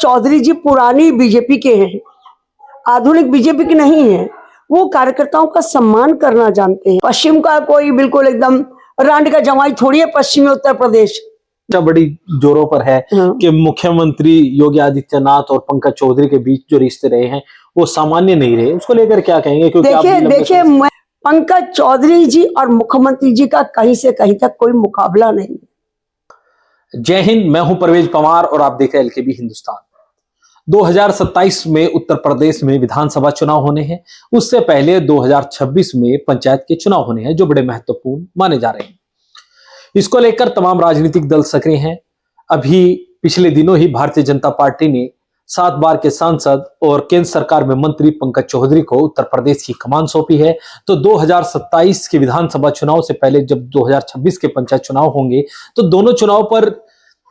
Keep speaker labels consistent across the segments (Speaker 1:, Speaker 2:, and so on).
Speaker 1: चौधरी जी पुरानी बीजेपी के हैं, आधुनिक बीजेपी के नहीं है। वो कार्यकर्ताओं का सम्मान करना जानते हैं। पश्चिम का कोई बिल्कुल एकदम रांड का जमाई थोड़ी है पश्चिमी उत्तर प्रदेश।
Speaker 2: बड़ी जोरों पर है कि मुख्यमंत्री योगी आदित्यनाथ और पंकज चौधरी के बीच जो रिश्ते रहे हैं वो सामान्य नहीं रहे, उसको लेकर क्या कहेंगे? क्योंकि
Speaker 1: देखिए पंकज चौधरी जी और मुख्यमंत्री जी का कहीं से कहीं तक कोई मुकाबला नहीं।
Speaker 2: जय हिंद, मैं हूं परवेज पवार और आप देख रहे हैं एलकेबी हिंदुस्तान। 2027 में उत्तर प्रदेश में विधानसभा चुनाव होने हैं, उससे पहले 2026 में पंचायत के चुनाव होने हैं जो बड़े महत्वपूर्ण माने जा रहे हैं। इसको लेकर तमाम राजनीतिक दल सक्रिय हैं। अभी पिछले दिनों ही भारतीय जनता पार्टी ने 7 बार के सांसद और केंद्र सरकार में मंत्री पंकज चौधरी को उत्तर प्रदेश की कमान सौंपी है। तो 2027 के विधानसभा चुनाव से पहले जब 2026 के पंचायत चुनाव होंगे तो दोनों चुनाव पर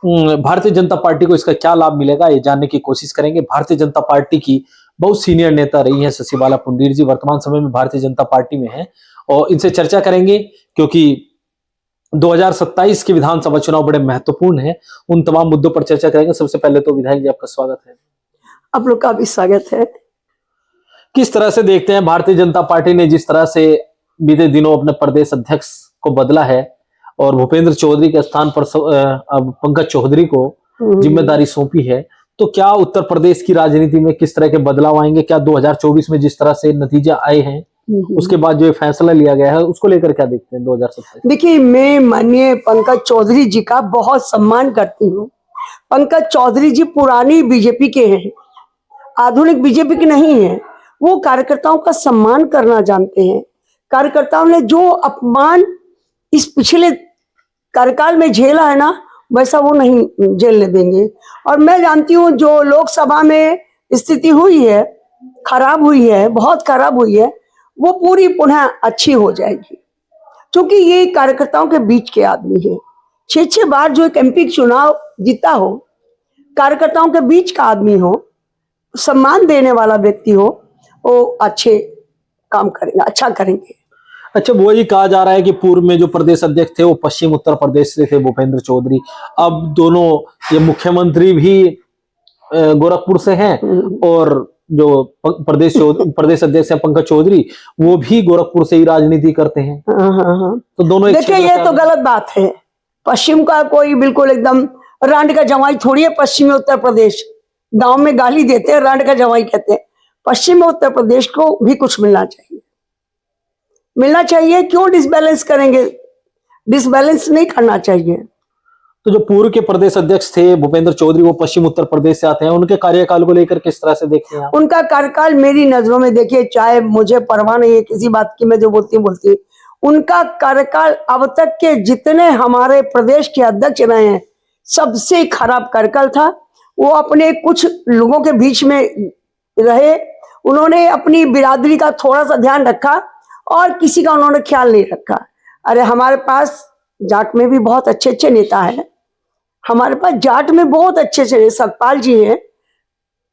Speaker 2: भारतीय जनता पार्टी को इसका क्या लाभ मिलेगा, ये जानने की कोशिश करेंगे। भारतीय जनता पार्टी की बहुत सीनियर नेता रही है शशि बाला पुंडीर जी, वर्तमान समय में भारतीय जनता पार्टी में है और इनसे चर्चा करेंगे क्योंकि 2027 के विधानसभा चुनाव बड़े महत्वपूर्ण है। उन तमाम मुद्दों पर चर्चा करेंगे। सबसे पहले तो विधायक जी आपका स्वागत है।
Speaker 1: आप लोग का भी स्वागत है।
Speaker 2: किस तरह से देखते हैं भारतीय जनता पार्टी ने जिस तरह से बीते दिनों अपने प्रदेश अध्यक्ष को बदला है और भूपेंद्र चौधरी के स्थान पर अब पंकज चौधरी को जिम्मेदारी सौंपी है, तो क्या उत्तर प्रदेश की राजनीति में किस तरह के बदलाव आएंगे? क्या 2024 में जिस तरह से नतीजा आए हैं उसके बाद जो फैसला लिया गया है उसको लेकर क्या देखते हैं 2027?
Speaker 1: देखिए, मैं माननीय पंकज चौधरी जी का बहुत सम्मान करती हूँ। पंकज चौधरी जी पुरानी बीजेपी के हैं, आधुनिक बीजेपी के नहीं है। वो कार्यकर्ताओं का सम्मान करना जानते हैं। कार्यकर्ताओं ने जो अपमान इस पिछले कार्यकाल में झेला है ना, वैसा वो नहीं झेलने देंगे। और मैं जानती हूँ जो लोकसभा में स्थिति हुई है, खराब हुई है, बहुत खराब हुई है, वो पूरी पुनः अच्छी हो जाएगी। क्योंकि ये कार्यकर्ताओं के बीच के आदमी है। 6 बार जो एक एमपी चुनाव जीता हो, कार्यकर्ताओं के बीच का आदमी हो, सम्मान देने वाला व्यक्ति हो, वो अच्छे काम करेंगे, अच्छा करेंगे।
Speaker 2: अच्छा, वो ही कहा जा रहा है कि पूर्व में जो प्रदेश अध्यक्ष थे वो पश्चिम उत्तर प्रदेश से थे, भूपेंद्र चौधरी। अब दोनों ये मुख्यमंत्री भी गोरखपुर से हैं और जो प्रदेश अध्यक्ष है पंकज चौधरी वो भी गोरखपुर से ही राजनीति करते हैं। तो दोनों
Speaker 1: देखिए, ये तो गलत बात है। पश्चिम का कोई बिल्कुल एकदम रांड का जमाई थोड़ी है पश्चिमी उत्तर प्रदेश। गांव में गाली देते हैं, रांड का जमाई कहते हैं। पश्चिमी उत्तर प्रदेश को भी कुछ मिलना चाहिए, मिलना चाहिए। क्यों डिसबैलेंस करेंगे? डिसबैलेंस नहीं करना चाहिए।
Speaker 2: तो जो पूर्व के प्रदेश अध्यक्ष थे भूपेंद्र चौधरी, वो पश्चिम उत्तर प्रदेश से आते हैं, उनके कार्यकाल को लेकर किस तरह से देखते हैं?
Speaker 1: उनका कार्यकाल मेरी नजरों में, देखिए, चाहे मुझे परवाह नहीं है किसी बात की, मैं जो बोलती उनका कार्यकाल अब तक के जितने हमारे प्रदेश के अध्यक्ष रहे हैं सबसे खराब कार्यकाल था। वो अपने कुछ लोगों के बीच में रहे, उन्होंने अपनी बिरादरी का थोड़ा सा ध्यान रखा और किसी का उन्होंने ख्याल नहीं रखा। अरे हमारे पास जाट में भी बहुत अच्छे अच्छे नेता हैं, हमारे पास जाट में बहुत अच्छे अच्छे सतपाल जी हैं,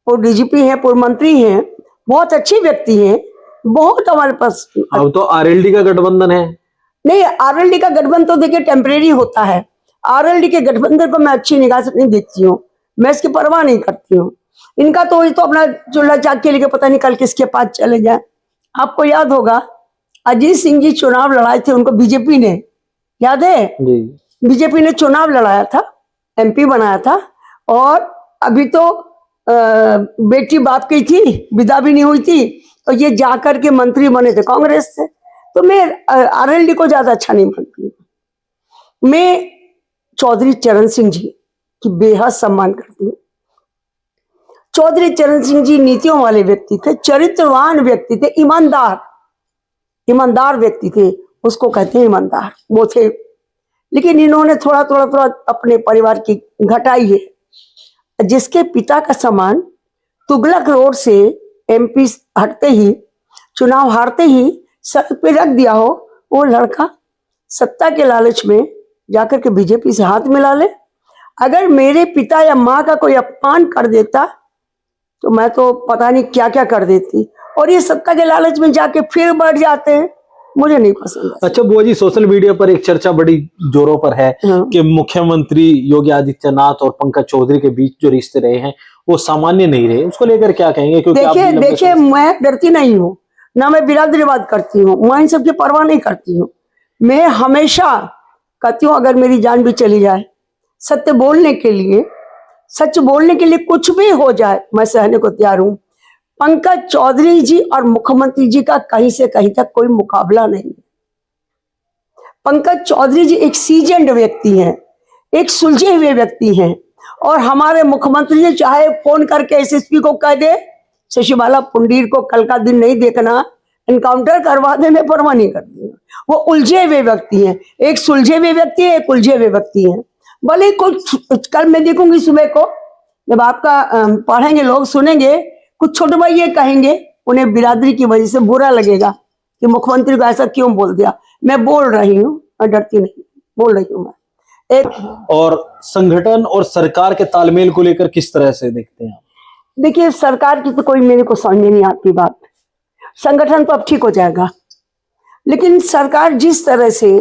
Speaker 1: पूर्व डीजीपी हैं, पूर्व मंत्री हैं, बहुत अच्छे व्यक्ति हैं, बहुत हमारे पास।
Speaker 2: अब तो आरएलडी का गठबंधन है।
Speaker 1: नहीं, आरएलडी का गठबंधन तो देखिए टेम्परेरी होता है। आरएलडी के गठबंधन को मैं अच्छी निगाह से नहीं देखती हूँ, मैं इसकी परवाह नहीं करती हूँ। इनका तो ये तो अपना चूल्हा चाक के लिए पता नहीं कल किसके पास चले जाए। आपको याद होगा अजीत सिंह जी चुनाव लड़ाए थे, उनको बीजेपी ने, याद है? बीजेपी ने चुनाव लड़ाया था, एमपी बनाया था। और अभी तो बेटी बाप की थी, विदा भी नहीं हुई थी, तो ये जाकर के मंत्री बने थे कांग्रेस से। तो मैं आरएलडी को ज्यादा अच्छा नहीं मानती। मैं चौधरी चरण सिंह जी की बेहद सम्मान करती हूँ। चौधरी चरण सिंह जी नीतियों वाले व्यक्ति थे, चरित्रवान व्यक्ति थे, ईमानदार व्यक्ति थे, उसको कहते हैं ईमानदार, वो थे। लेकिन इन्होंने थोड़ा अपने परिवार की घटाई है। जिसके पिता का सामान तुगलक रोड से एमपी हटते ही, चुनाव हारते ही सड़क पे रख दिया हो, वो लड़का सत्ता के लालच में जाकर के बीजेपी से हाथ मिला ले। अगर मेरे पिता या माँ का कोई अपमान कर देता तो मैं तो पता नहीं क्या क्या कर देती। और ये सत्ता के लालच में जाके फिर बढ़ जाते हैं, मुझे नहीं पसंद है।
Speaker 2: अच्छा बुआ जी, सोशल मीडिया पर एक चर्चा बड़ी जोरों पर है कि मुख्यमंत्री योगी आदित्यनाथ और पंकज चौधरी के बीच जो रिश्ते रहे हैं वो सामान्य नहीं रहे, उसको लेकर क्या कहेंगे? क्योंकि
Speaker 1: देखिए मैं डरती नहीं हूँ, ना मैं बिरादरीवाद करती हूँ, मैं इन सबकी परवाह नहीं करती हूँ। मैं हमेशा कहती हूँ अगर मेरी जान भी चली जाए, सत्य बोलने के लिए, सच बोलने के लिए कुछ भी हो जाए, मैं सहने को तैयार हूँ। पंकज चौधरी जी और मुख्यमंत्री जी का कहीं से कहीं तक कोई मुकाबला नहीं। पंकज चौधरी जी एक सीजन्ड व्यक्ति हैं, एक सुलझे हुए व्यक्ति हैं, और हमारे मुख्यमंत्री जी चाहे फोन करके एसएसपी को कह दे शशिबाला पुंडीर को कल का दिन नहीं देखना, इनकाउंटर करवा दे, मैं परवाह नहीं करती हूँ। वो उलझे हुए व्यक्ति हैं, एक सुलझे हुए व्यक्ति है, एक उलझे हुए व्यक्ति हैं। भले कुछ कल मैं देखूंगी सुबह को जब आपका पढ़ेंगे लोग सुनेंगे, कुछ छोटे भाई ये कहेंगे, उन्हें बिरादरी की वजह से बुरा लगेगा कि मुख्यमंत्री को ऐसा क्यों बोल दिया। मैं बोल रही हूँ, मैं डरती नहीं, बोल रही हूँ मैं।
Speaker 2: और संगठन और सरकार के तालमेल को लेकर किस तरह से देखते हैं आप?
Speaker 1: देखिए सरकार की तो कोई मेरे को समझ में नहीं आती बात। संगठन तो अब ठीक हो जाएगा, लेकिन सरकार जिस तरह से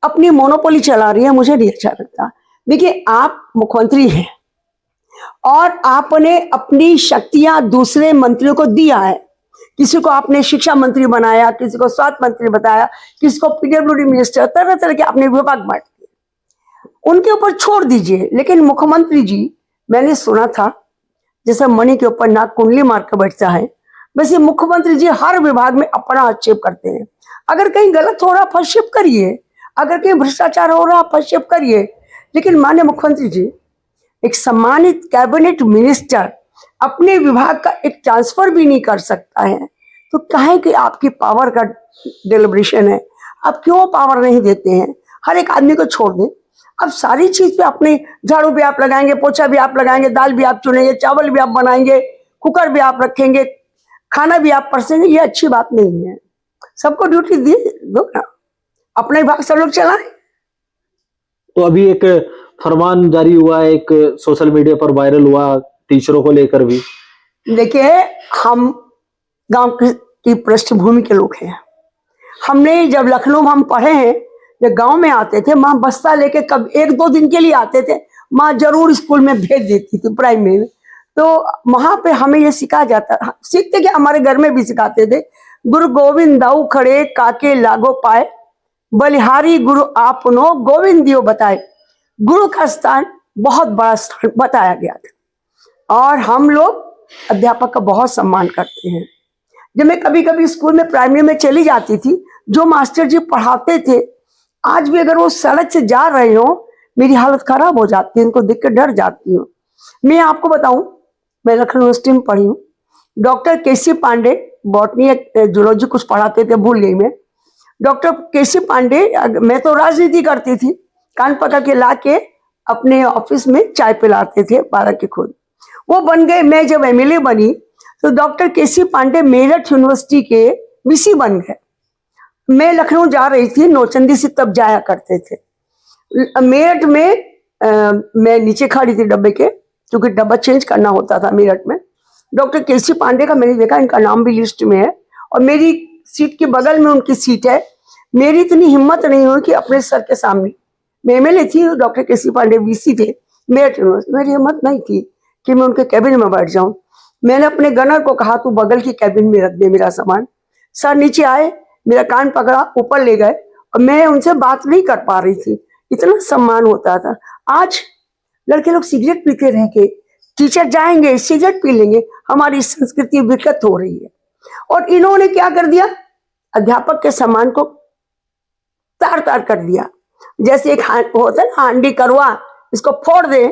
Speaker 1: अपनी मोनोपोली चला रही है मुझे नहीं अच्छा लगता। देखिए आप मुख्यमंत्री हैं और आपने अपनी शक्तियां दूसरे मंत्रियों को दिया है। किसी को आपने शिक्षा मंत्री बनाया, किसी को स्वास्थ्य मंत्री बताया, किसी को पीडब्ल्यूडी मिनिस्टर, तरह तरह के अपने विभाग बांट दिए, उनके ऊपर छोड़ दीजिए। लेकिन मुख्यमंत्री जी, मैंने सुना था जैसे मणि के ऊपर नाक कुंडली मार कर बैठता है, वैसे मुख्यमंत्री जी हर विभाग में अपना हस्तक्षेप करते हैं। अगर कहीं गलत हो रहा हस्तक्षेप करिए, अगर कहीं भ्रष्टाचार हो रहा हस्तक्षेप करिए, लेकिन माननीय मुख्यमंत्री जी एक सम्मानित कैबिनेट मिनिस्टर अपने विभाग का एक ट्रांसफर भी नहीं कर सकता है, तो कहें कि आपकी पावर का डेलिब्रेशन है, आप क्यों पावर नहीं देते हैं? हर एक आदमी को छोड़ दें। अब सारी चीज पे अपने झाड़ू भी आप लगाएंगे, पोछा भी आप लगाएंगे, दाल भी आप चुनेंगे, चावल भी आप बनाएंगे, कुकर भी आप रखेंगे, खाना भी आप परसेंगे, ये अच्छी बात नहीं है। सबको ड्यूटी दो ना, अपने विभाग सब लोग चलाएं।
Speaker 2: तो अभी एक फरमान जारी हुआ है, एक सोशल मीडिया पर वायरल हुआ टीचरों को लेकर भी।
Speaker 1: देखिए हम गांव की पृष्ठभूमि के लोग हैं। हमने जब लखनऊ में हम पढ़े हैं, जब गांव में आते थे, माँ बस्ता लेके कब 1-2 दिन के लिए आते थे, माँ जरूर स्कूल में भेज देती थी प्राइमरी में। तो वहां पे हमें ये सिखाया जाता, सीखते कि हमारे घर में भी सिखाते थे, गुरु गोविंद दाऊ खड़े काके लागो पाए, बलिहारी गुरु आपनो गोविंद दियो बताए। गुरु का स्थान बहुत बड़ा स्थान बताया गया था और हम लोग अध्यापक का बहुत सम्मान करते हैं। जब मैं कभी कभी स्कूल में प्राइमरी में चली जाती थी, जो मास्टर जी पढ़ाते थे आज भी अगर वो सड़क से जा रहे हो मेरी हालत खराब हो जाती है, इनको देख कर डर जाती हूँ। मैं आपको बताऊं, मैं लखनऊ यूनिवर्सिटी में पढ़ी हूँ। डॉक्टर केसी पांडे बॉटनी जूलॉजी कुछ पढ़ाते थे, भूल गई मैं। डॉक्टर केसी पांडे, मैं तो राजनीति करती थी, कान पकड़ के ला के अपने ऑफिस में चाय पिलाते थे 12 के खुद। वो बन गए, मैं जब एमएलए बनी तो डॉक्टर केसी पांडे मेरठ यूनिवर्सिटी के वीसी बन गए। मैं लखनऊ जा रही थी, नौचंदी से तब जाया करते थे। मेरठ में मैं नीचे खड़ी थी डब्बे के, क्योंकि डब्बा चेंज करना होता था मेरठ में। डॉक्टर केसी पांडे का मैंने देखा, इनका नाम भी लिस्ट में है और मेरी सीट के बगल में उनकी सीट है। मेरी इतनी हिम्मत नहीं हुई कि अपने सर के सामने, मैं एमएलए थी, डॉक्टर केसी पांडे वीसी थे मेरठ यूनिवर्सिटी, मेरी हिम्मत नहीं थी कि मैं उनके कैबिन में बैठ जाऊं। मैंने अपने गनर को कहा तू बगल की कैबिन में रख दे मेरा सामान। सर नीचे आए, मेरा कान पकड़ा, ऊपर ले गए और मैं उनसे बात नहीं कर पा रही थी, इतना सम्मान होता था। आज लड़के लोग सिगरेट पीते रह के, टीचर जाएंगे सिगरेट पी लेंगे, हमारी संस्कृति विकृत हो रही है। और इन्होंने क्या कर दिया, अध्यापक के सम्मान को तार तार कर दिया। जैसे एक होता है ना हांडी करवा, इसको फोड़ दे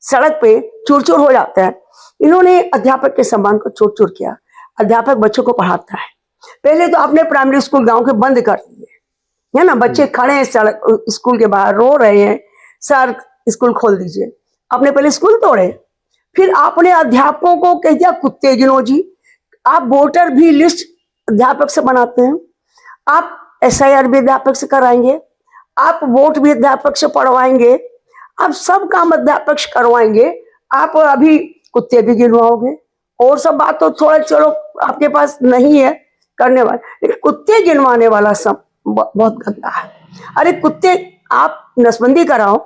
Speaker 1: सड़क पे चूर चूर हो जाता है। इन्होंने अध्यापक के सम्मान को चूर चूर किया। अध्यापक बच्चों को पढ़ाता है। पहले तो आपने प्राइमरी स्कूल गांव के बंद कर दिए, है ना, बच्चे खड़े हैं सड़क स्कूल के बाहर रो रहे हैं, सर स्कूल खोल दीजिए। आपने पहले स्कूल तोड़े, फिर आपने अध्यापकों को कह दिया कुत्ते गिनो जी। आप वोटर भी लिस्ट अध्यापक से बनाते हैं, आप एसआईआर भी अध्यापक से कराएंगे, आप वोट भी अध्यापक से पढ़वाएंगे, आप सब काम अध्यापक से करवाएंगे, आप अभी कुत्ते भी गिनवाओगे। और सब बात तो थोड़ा चलो आपके पास नहीं है, करने वाला, लेकिन कुत्ते गिनवाने वाला सब बहुत गंदा है। अरे कुत्ते आप नसबंदी कराओ,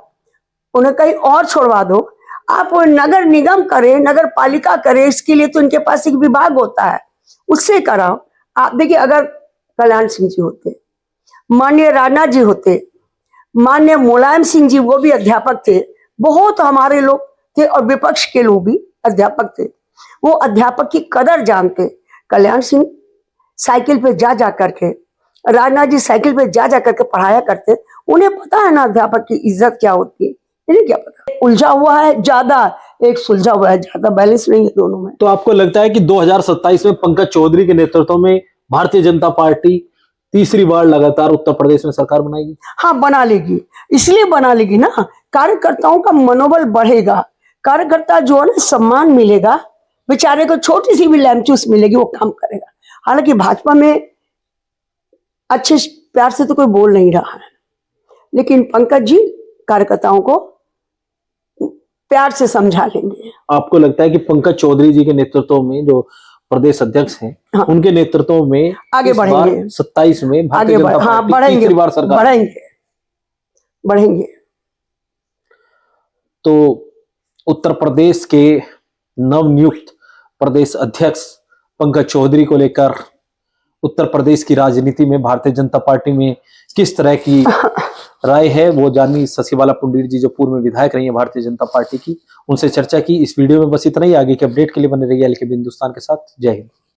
Speaker 1: उन्हें कहीं और छोड़वा दो, आप वो नगर निगम करे, नगर पालिका करे, इसके लिए तो इनके पास एक विभाग होता है, उससे कराओ। आप देखिए, अगर कल्याण सिंह जी होते, माननीय राणा जी होते, माननीय मुलायम सिंह जी, वो भी अध्यापक थे, बहुत हमारे लोग थे और विपक्ष के लोग भी अध्यापक थे, वो अध्यापक की कदर जानते। कल्याण सिंह साइकिल पे जा जा करके, राणा जी साइकिल पे जा जा करके पढ़ाया करते, उन्हें पता है ना अध्यापक की इज्जत क्या होती है। इन्हें क्या पता, उलझा हुआ है ज्यादा, एक सुलझा हुआ है ज्यादा, बैलेंस नहीं है दोनों में।
Speaker 2: तो आपको लगता है कि 2027 में पंकज चौधरी के नेतृत्व में भारतीय जनता पार्टी तीसरी बार लगातार उत्तर प्रदेश में सरकार बनाएगी?
Speaker 1: हाँ, बना लेगी, इसलिए बना लेगी ना, कार्यकर्ताओं का मनोबल बढ़ेगा, कार्यकर्ता जो है ना, सम्मान मिलेगा, बेचारे को छोटी सी भी लैमचूस मिलेगी, वो काम करेगा। हालांकि भाजपा में अच्छे प्यार से तो कोई बोल नहीं रहा है, लेकिन पंकज जी कार्यकर्ताओं को प्यार से समझा लेंगे।
Speaker 2: आपको लगता है कि पंकज चौधरी जी के नेतृत्व में जो प्रदेश अध्यक्ष हैं,
Speaker 1: हाँ,
Speaker 2: उनके नेतृत्व में
Speaker 1: आगे बढ़ेंगे,
Speaker 2: 27 में भारतीय
Speaker 1: आगे
Speaker 2: जनता
Speaker 1: हाँ,
Speaker 2: पार्टी तीसरी बार सरकार
Speaker 1: बढ़ेंगे।
Speaker 2: तो उत्तर प्रदेश के नवनियुक्त प्रदेश अध्यक्ष पंकज चौधरी को लेकर उत्तर प्रदेश की राजनीति में भारतीय जनता पार्टी में किस तरह की राय है, वो जानी शशिबाला पुंडीर जी, जो पूर्व में विधायक रही है भारतीय जनता पार्टी की, उनसे चर्चा की। इस वीडियो में बस इतना ही। आगे के अपडेट के लिए बने रहिए एलकेबी हिंदुस्तान के साथ। जय हिंद।